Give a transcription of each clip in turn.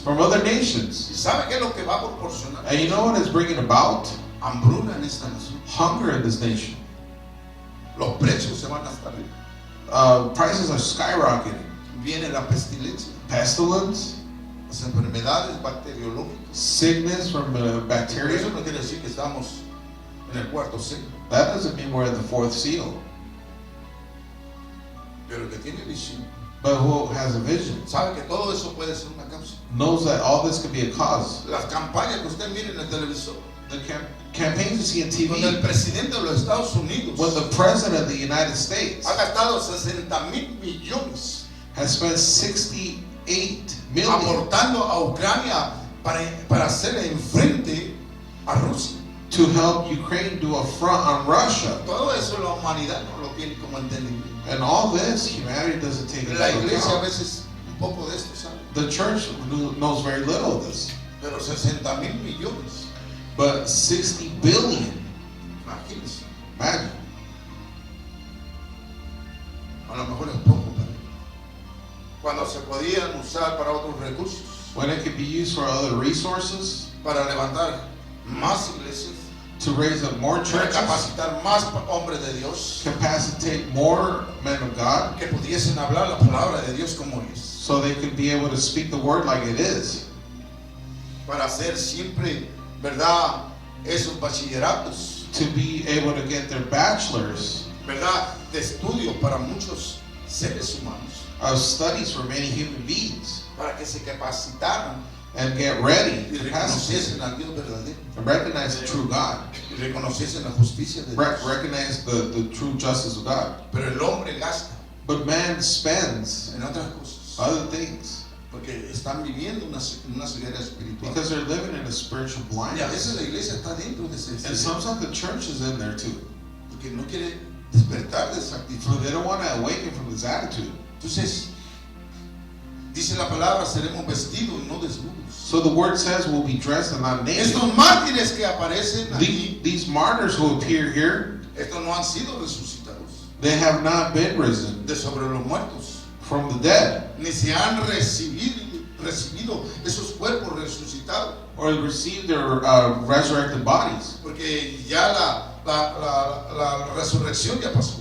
from other nations. ¿Y sabe qué es lo que va a proporcionar? And you know what is bringing about? Hambruna en esta nación. Hunger in this nation. Los precios se van hasta arriba. Prices are skyrocketing. Viene la pestilencia, Pestilence, las enfermedades bacteriológicas. sickness from bacteria. Eso no quiere decir que estamos en el cuarto sello. That doesn't mean we're in the fourth seal. Pero el que tiene visión But who has a vision sabe que todo eso puede ser una causa. knows that all this could be a cause. Las campañas que usted mire en el televisor, The campaigns you see on TV, donde el presidente de los Estados Unidos when the president of the United States ha gastado 60,000 millones has spent 68 million aportando a Ucrania para hacerle enfrente a Rusia. to help Ukraine do a front on Russia. Todo eso la humanidad no lo tiene como entendimiento. And all this, humanity doesn't take it La into iglesia a account. veces un poco de esto sabe, The church knows very little of this. pero 60,000 millones, But 60 billion, imagínense, imagine. a lo mejor es poco para ellos. Cuando se podían usar para otros recursos, When it could be used for other resources, para levantar más iglesias, to raise up more para churches, capacitar más hombres de Dios, capacitate more men of God, que pudiesen hablar la palabra de Dios como es, so they could be able to speak the word like it is. para hacer siempre, ¿verdad?, esos bachilleratos, To be able to get their bachelor's ¿verdad?, de estudio para muchos seres humanos, of studies for many human beings, para que se capacitaran and get ready, y capacitated, reconociesen al Dios verdadero, and recognize the true God, y reconociesen la justicia de Dios. recognize the true justice of God. Pero el hombre gasta But man spends en otras cosas, other things porque están viviendo una ceguera espiritual. because they're living in a spiritual Y a veces blindness. la iglesia está dentro de ese And sometimes the church is in there too, porque no quiere despertar de esa actitud. so they don't want to awaken from this attitude. Entonces, dice la palabra, seremos vestidos y no desnudos. So the word says we'll be dressed and not naked. Estos mártires que aparecen aquí, These martyrs who appear here, estos no han sido resucitados they have not been risen de sobre los muertos, from the dead ni se han recibido esos cuerpos resucitados, or received their resurrected bodies. porque ya la resurrección ya pasó.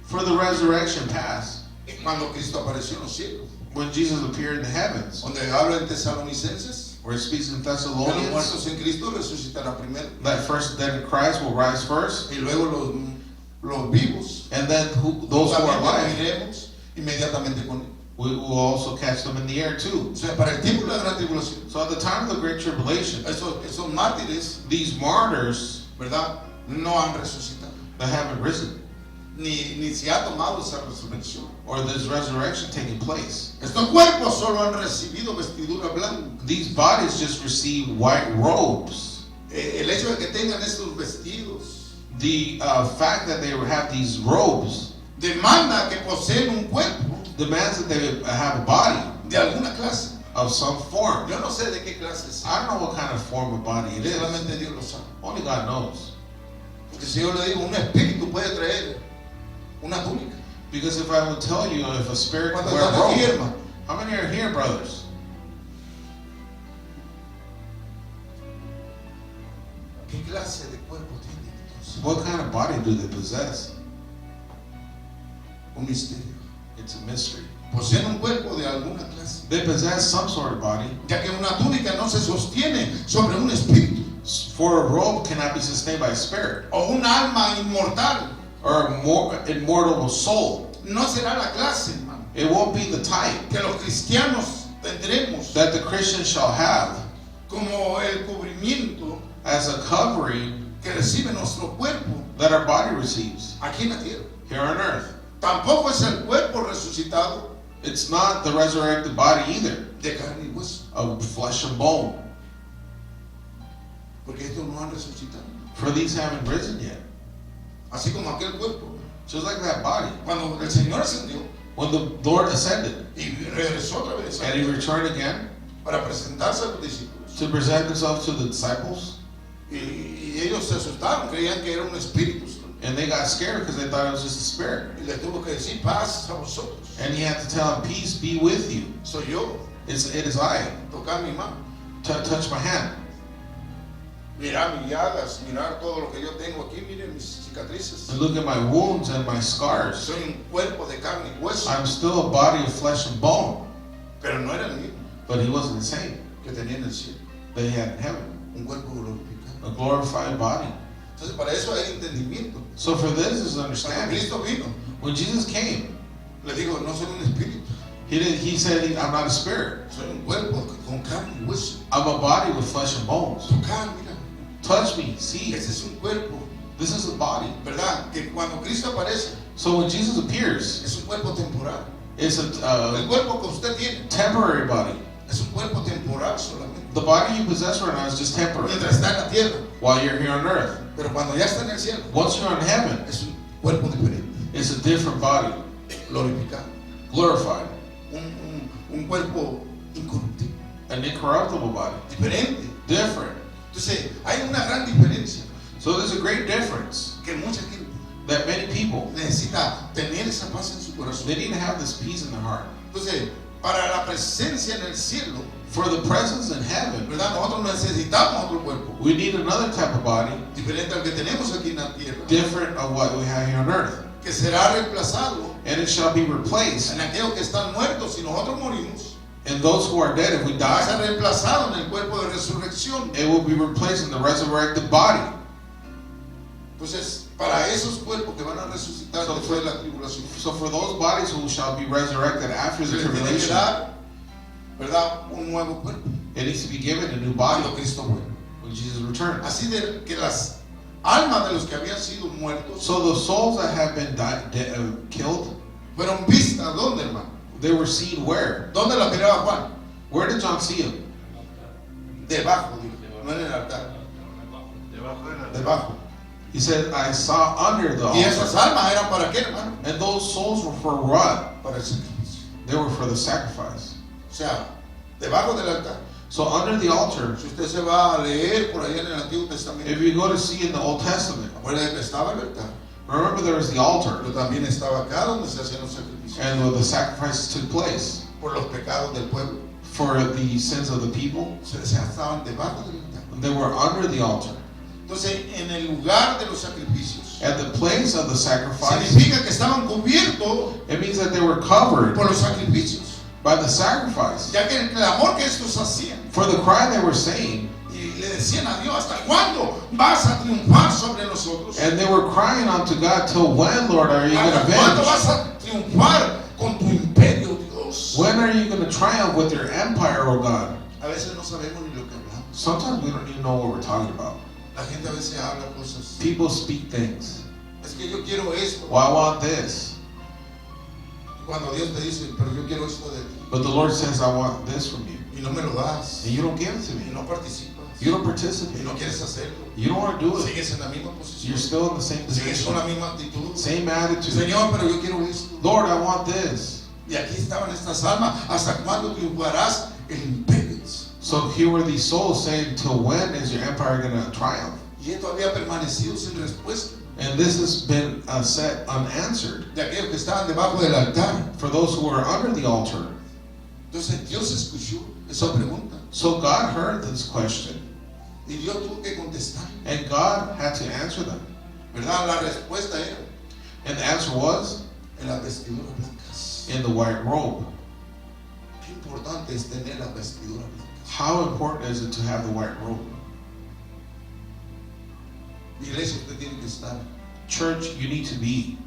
For the resurrection passed Cuando Cristo apareció en los cielos, when Jesus appeared in the heavens, donde habla en Tesalonicenses, where it speaks in que los Thessalonians muertos en Cristo resucitarán primero, that first dead in Christ will rise first, y luego los vivos, and then those who are alive, iremos inmediatamente con él. we will also catch them in the air too. O sea, para el tiempo de la gran tribulación, So at the time of the Great Tribulation, esos mártires, these martyrs ¿verdad?, no han resucitado, that haven't risen, ni se ha tomado esa resurrección. or this resurrection taking place, Estos cuerpos solo han recibido vestidura blanca. these bodies just receive white robes. El hecho de que tengan estos vestidos The fact that they have these robes demanda que poseen un cuerpo demands that they have a body de alguna clase. of some form. Yo no sé de qué clase es, I don't know what kind of form of body it is. solamente Dios lo sabe. Only God knows. Porque si yo le digo, un espíritu puede traer una túnica. Because if I would tell you if a spirit can ¿Cuántos wear a están aquí, robe, hermano? how many are here, brothers? ¿Qué clase de cuerpo tienen entonces? What kind of body do they possess? Un misterio. It's a mystery. Poseen un cuerpo de alguna clase, They possess some sort of body, ya que una túnica no se sostiene sobre un espíritu for a robe cannot be sustained by a spirit o un alma inmortal. or a immortal soul. No será la clase, hermano, It won't be the type que los cristianos tendremos that the Christian shall have como el cubrimiento as a covering que recibe nuestro cuerpo that our body receives aquí en la tierra. here on earth. Tampoco es el cuerpo resucitado It's not the resurrected body either, de carne y hueso, of flesh and bone, porque estos no han resucitado. for these haven't risen yet. Así como aquel cuerpo, Just like that body. cuando el Señor ascendió When the Lord ascended y regresó otra vez and he returned again para presentarse a los discípulos, to present himself to the disciples, y ellos se asustaron, creían que era un espíritu, and they got scared because they thought it was just a spirit. y les tuvo que decir, paz a vosotros, And he had to tell them, peace be with you. soy yo. It is I. Tocar mi mano. Touch my hand. Mirar mis llagas, mirar todo lo que yo tengo aquí, miren mis cicatrices. And look at my wounds and my scars. Soy un cuerpo de carne y hueso. I'm still a body of flesh and bone. Pero no era el mismo But he wasn't the same que tenía en el cielo. that he had in heaven. Un cuerpo glorificado. A glorified body. Entonces para eso hay entendimiento. So for this is Cuando understanding. Cristo vino, When Jesus came, le digo, no soy un espíritu. he said, I'm not a spirit. Soy un cuerpo con carne y hueso. I'm a body with flesh and bones. Tocar, mira. Touch me, see. Ese es un cuerpo, This is a body. ¿verdad? Que cuando Cristo aparece, So when Jesus appears, es un cuerpo temporal. it's El a cuerpo que usted tiene temporary body. es un cuerpo temporal solamente. The body you possess right now is just temporary Mientras está en la tierra. while you're here on earth. Pero cuando ya está en el cielo, Once you're in heaven, es un cuerpo diferente, it's a different body, glorificado. glorified, Un cuerpo incorruptible, an incorruptible body, diferente. different. Entonces, hay una gran diferencia So there's a great difference que mucha gente that many people, necesita tener esa paz en su corazón. they need to have this peace in their heart. Entonces, para la presencia en el cielo, For the presence in heaven, ¿verdad? Nosotros necesitamos otro cuerpo, we need another type of body, diferente al que tenemos aquí en la tierra, different of what we have here on earth. que será reemplazado And it shall be replaced. en aquellos que están muertos si nosotros morimos. And those who are dead, if we Va a ser die, reemplazado en el cuerpo de resurrección. it will be replaced in the resurrected body. Entonces, para esos cuerpos que van a resucitar So después de la tribulación, So for those bodies who shall be resurrected after se the les tiene que tribulation, dar, ¿verdad? Un nuevo cuerpo it needs to be given a new body cuando Cristo vuelve. when Jesus returns. Así de que las almas de los que habían sido muertos So the souls that have been killed, fueron vistas. ¿Dónde, hermano? they were seen where? ¿Dónde las miraba Juan? Where did John see them? Debajo, dijo, no en el altar. Debajo. He said, I saw under the Y esas altar. almas eran para qué, hermano? And those souls were for what? Para el sacrificio. They were for the sacrifice. O sea, debajo del altar. So under the altar, Si usted se va a leer por allá en el Antiguo Testamento, if you go to see in the Old Testament, acuérdate que estaba el altar, remember there was the altar, pero también estaba acá donde se hacían los sacrificios and where the sacrifices took place por los pecados del pueblo. for the sins of the people. O sea, estaban debajo del altar. They were under the altar. Entonces, en el lugar de los sacrificios, At the place of the sacrifice, significa que estaban cubiertos it means that they were covered por los sacrificios, by the sacrifice. ya que el clamor que estos hacían For the cry they were saying, y le decían a Dios, ¿hasta cuándo vas a triunfar sobre nosotros? and they were crying unto God, till when, Lord, are you going to ¿Hasta cuándo avenge? vas a triunfar con tu imperio, Dios? When are you going to triumph with your empire, O God? A veces no sabemos ni lo que hablamos. Sometimes we don't even know what we're talking about. La gente a veces habla cosas. People speak things. Es que yo quiero esto. Well, I want this. Cuando Dios te dice, pero yo quiero esto de ti. But the Lord says, I want this from you. Y no me lo das. And you don't give it to Y me. no participas. You don't Y participate. no quieres hacerlo. You don't want to do it. Sigues en la misma You're posición. still in the same Sigues position. con la misma actitud. Same attitude. Señor, pero yo quiero esto. Lord, I want this. Y aquí estaban estas almas. ¿Hasta cuándo triunfarás el imperio? So here were these souls saying, till when is your empire going to triumph? Y esto había permanecido sin respuesta. And this has been set unanswered De aquellos que estaban debajo del altar. for those who were under the altar. Entonces Dios escuchó esa pregunta. So God heard this question, Y Dios tuvo que contestar. and God had to answer them. ¿Verdad? La respuesta era And the answer was, en las vestiduras blancas. in the white robe. Qué importante es tener las vestiduras blancas. How important is it to have the white robe? Iglesia, usted tiene que estar Church, you need to be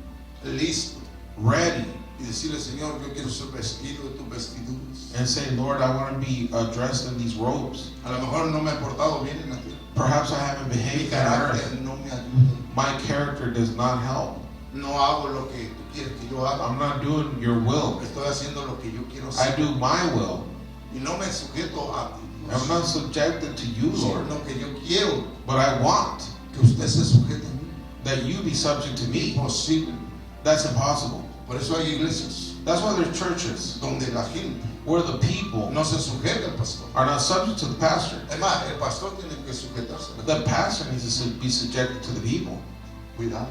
listo ready y decirle, Señor, yo quiero ser vestido de tus vestiduras. and say, Lord, I want to be dressed in these robes. A lo mejor no me he portado bien en la tierra. Perhaps I haven't Mi behaved on earth. carácter no me ayuda. My character does not help. No hago lo que tú quieres que yo haga. I'm not doing your will. Estoy haciendo lo que yo quiero I hacer. do my will. Y no me sujeto a ti, I'm Dios, not subjected to you, Lord, sino que yo quiero but I want que usted se sujete a mí. that you be subject to me. Imposible. That's impossible. Por eso hay iglesias That's why there's churches donde la gente where the people no se sujeta al pastor. are not subject to the pastor. Es más, el pastor tiene que sujetarse a la The pastor needs to be subjected to the people. Cuidado,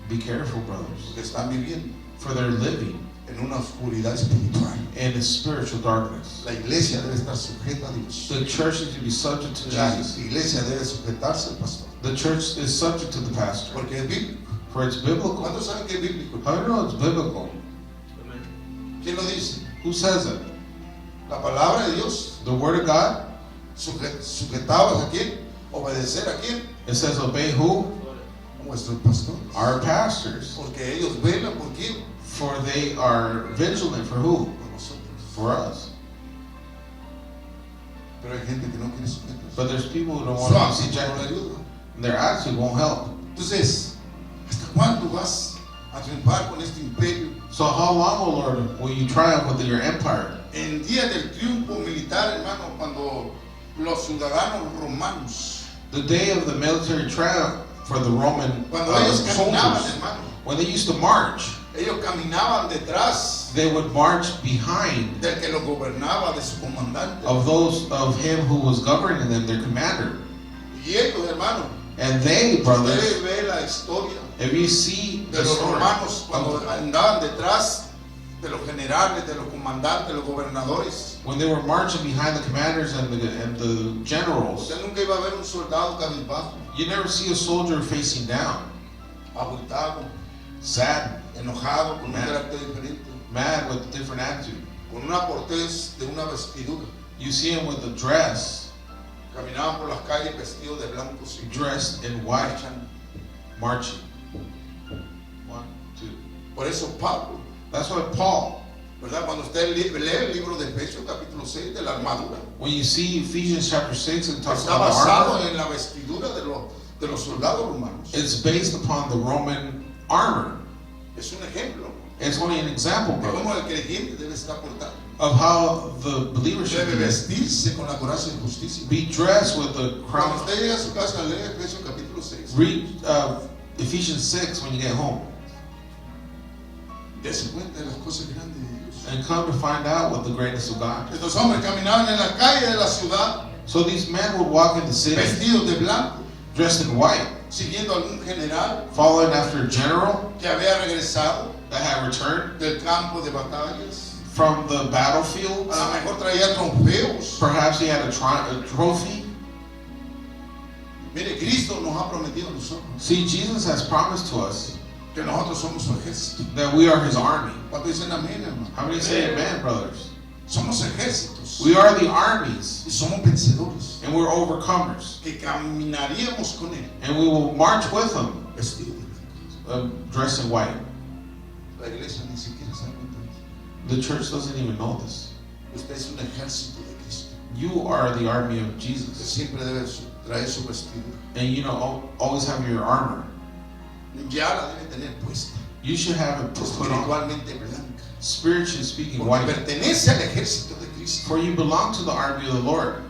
Be careful, brothers, porque están viviendo for they're living en una oscuridad espiritual. in a spiritual darkness. La iglesia debe estar sujeta a Dios. The church needs to be subject to La Jesus. iglesia debe sujetarse al pastor. The church is subject to the pastor, Porque es bíblico. for it's biblical. ¿Cuántos saben que es bíblico? How do you know it's biblical? ¿Quién lo dice? Who says it? La palabra de Dios. The word of God? ¿Sujetados a quién? ¿Obedecer a quién? It says obey who? A nuestros pastores. Our pastors. Porque ellos velan por quién. For they are vigilant for who? Por nosotros. For us. Pero hay gente que no quiere sujetarse. But there's people who don't Su want to be actitud no le subjected. ayuda. Their attitude won't help. Entonces, ¿hasta cuándo vas a triunfar con este imperio? So how long, O Lord, will you triumph with your empire? En día del triunfo militar, hermano, cuando los ciudadanos romanos, The day of the military triumph for the Roman cuando ellos caminaban, soldiers, hermano, when they used to march, ellos caminaban detrás they would march behind del que los gobernaba, de su comandante. of those of him who was governing them, their commander. Y ellos, hermano, And they, brothers, usted ve la historia if you see de the los story romanos cuando of andaban detrás de los generales, de los comandantes, de los gobernadores. when they were marching behind the commanders and the generals, Usted nunca iba a ver un soldado cabizbajo, you never see a soldier facing down, abultado, sad, enojado, con un Man. carácter diferente, mad with a different attitude. con una portez de una vestidura. You see him with a dress, Caminaban por las calles vestidos de blanco, y dressed in white, marchan. marching. 1, 2. Por eso Pablo, That's why Paul, ¿verdad? Cuando usted lee el libro de Efesios capítulo 6 de la armadura, when you see Ephesians chapter 6, it talks está about the basado armor. en la vestidura de los soldados romanos. It's based upon the Roman armor. Es un ejemplo It's only an example, de brother, cómo el creyente debe estar portado. of how the believer should Debe be, vestirse con la coraza de justicia. be dressed with the Cuando crown. usted llega a su casa, lee Efesios capítulo 6. Read Ephesians 6 when you get home, Dese cuenta de las cosas grandes de Dios. and come to find out what the greatness of God. Estos hombres caminaban en la calle de la ciudad So these men would walk in the city vestidos de blanco, dressed in white, siguiendo a algún general following after a general que había regresado that had returned del campo de batallas. from the battlefield. A lo mejor traía trofeos. Perhaps he had a trophy. Mire, Cristo nos ha prometido a nosotros See, Jesus has promised to us que nosotros somos su ejército. that we are his army. ¿Cuántos dicen amén, hermano? How many say amen, brothers? Somos ejércitos We are the armies, y somos vencedores and we're overcomers, que caminaríamos con él and we will march with him vestidos de blanco. dressed in white. La iglesia ni siquiera sabe cuánto es. The church doesn't even know this. Usted es un ejército de Cristo. You are the army of Usted Jesus, siempre debe traer su vestidura. and you know, always have your armor. Ya la debe tener puesta, You should have it put on, espiritualmente blanca. spiritually speaking, Porque white. pertenece al ejército de Cristo. For you belong to the army of the Lord.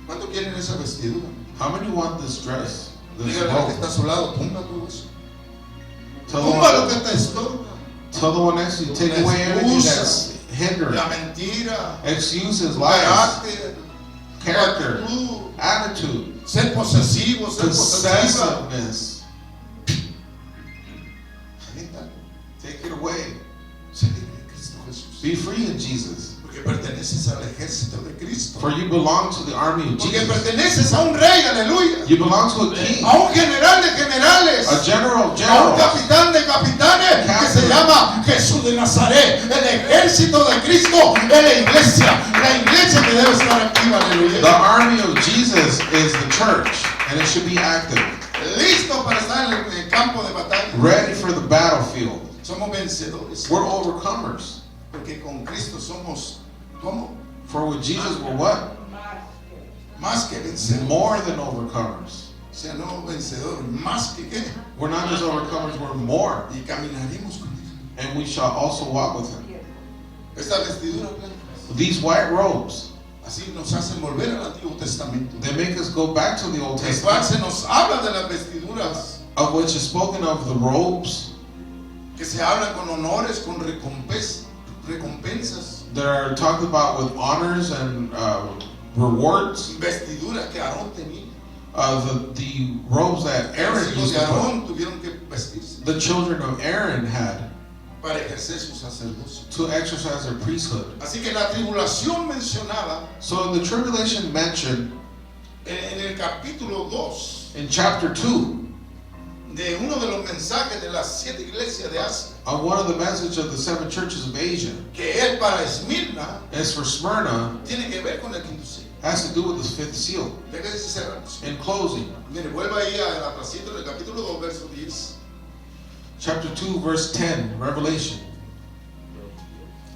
¿Cuánto quieren esa vestidura? How many want this dress? This Dígale al que robe? está a su lado, tumba todo eso. Tell Tumba lo the, que te estorba. tell the one next to you, take La away everything excusa, that's hindering, La mentira, excuses, tu lies, carácter, tu character, actitud, attitude, ser posesivo, ser posesiva. possessiveness. Quítalo. Take it away. Sé libre en Cristo Jesús. Be free in Jesus. Porque perteneces al ejército de Cristo. For you belong to the army of Porque Jesus. perteneces a un rey, aleluya. You belong to a king, A un general de generales. a general A un of generals. capitán de capitanes que Captain. se llama Jesús de Nazaret. El ejército de Cristo es la iglesia. La iglesia que debe estar activa, The aleluya. army of Jesus is the church, and it should be active, Listo para estar en el campo de batalla. ready for the battlefield. Somos vencedores. We're overcomers. Porque con Cristo somos, ¿cómo? For with Jesus, we're what? Más que vencedores. More than overcomers. O sea, no vencedores, más que qué. We're not just overcomers, we're more. Y caminaremos con Él. And we shall also walk with him. Esta vestidura blanca, These white robes, así nos hacen volver al Antiguo Testamento. they make us go back to the Old El cual Testament, se nos habla de las vestiduras of which is spoken of the robes que se hablan con honores, con recompensas. that are talked about with honors and rewards. Vestiduras que Aarón tenía. The robes that Los Aaron hijos used de to put, Aarón tuvieron que vestirse. the children of Aaron had. para ejercer su sacerdocio. to exercise their priesthood. Así que la tribulación mencionada So the tribulation mentioned en el capítulo 2 in chapter 2, de uno de los mensajes de las 7 iglesias de Asia, on one of the messages of the 7 churches of Asia, que es para Esmirna, as for Smyrna, tiene que ver con el quinto sello. has to do with the 5th seal. Déjese cerrarnos. In closing, Mire, vuelva ahí a atrásito en el capítulo 2, verso 10. chapter 2, verse 10, Revelation.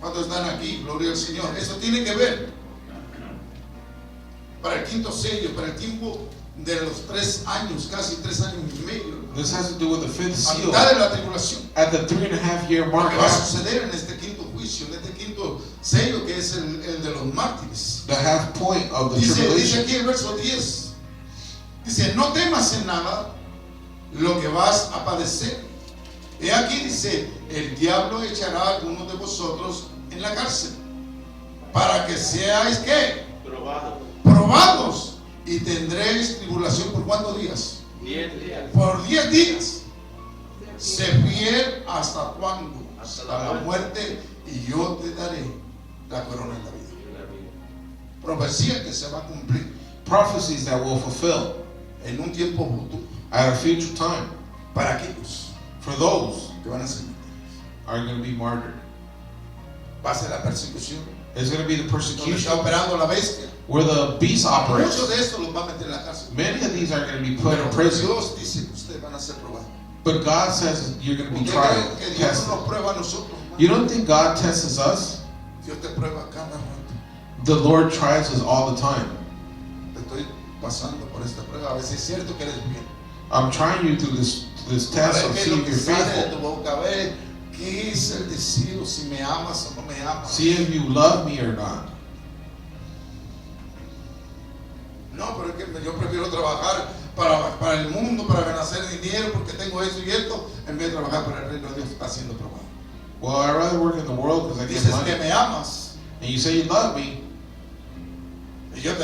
¿Cuántos están aquí? Gloria al Señor. Eso tiene que ver para el quinto sello, para el tiempo de los 3 años, casi 3 años y medio, This has to do with the 5th a seal. mitad de la tribulación. At the 3.5-year Lo mark, que va a suceder en este quinto juicio, en este quinto sello, que es el de los mártires. the half point of the Dice tribulation. aquí el verso 10. Dice, no temas en nada lo que vas a padecer. He aquí, dice, el diablo echará a algunos de vosotros en la cárcel, para que seáis, ¿qué? Probados, y tendréis tribulación por ¿cuántos días? 10 días. Por 10 días. Sé fiel hasta cuándo, hasta la muerte, y yo te daré la corona de la vida. Profecía que se va a cumplir Prophecies that will fulfill en un tiempo futuro at a future time. para aquellos For those que van a ser. are going to be martyred. Va a ser la persecución It's going to be the donde persecution está operando la bestia. where the beast operates. Muchos de estos los va a meter en la cárcel. Many of these are going to be put in Pero prison. Dios dice que ustedes van a ser probados. But God says you're going to be ¿Usted tried, cree que Dios tested. no nos prueba a nosotros? You don't think God tests us? Dios te prueba cada rato. The Lord tries us all the time. Te estoy pasando por esta prueba. A veces es cierto que eres bien. I'm trying you through this A test ver to qué es see lo if que you're sale de faithful. tu boca. A ver qué es el deseo, si me amas o no me amas. See if you love me or not. No, pero es que yo prefiero trabajar para el mundo, para ganar dinero, porque tengo eso y esto, en vez de trabajar para el reino de Dios. Está siendo probado. Well, I'd rather work in the world because I get Dices que money. me amas, And you say you love me, y yo te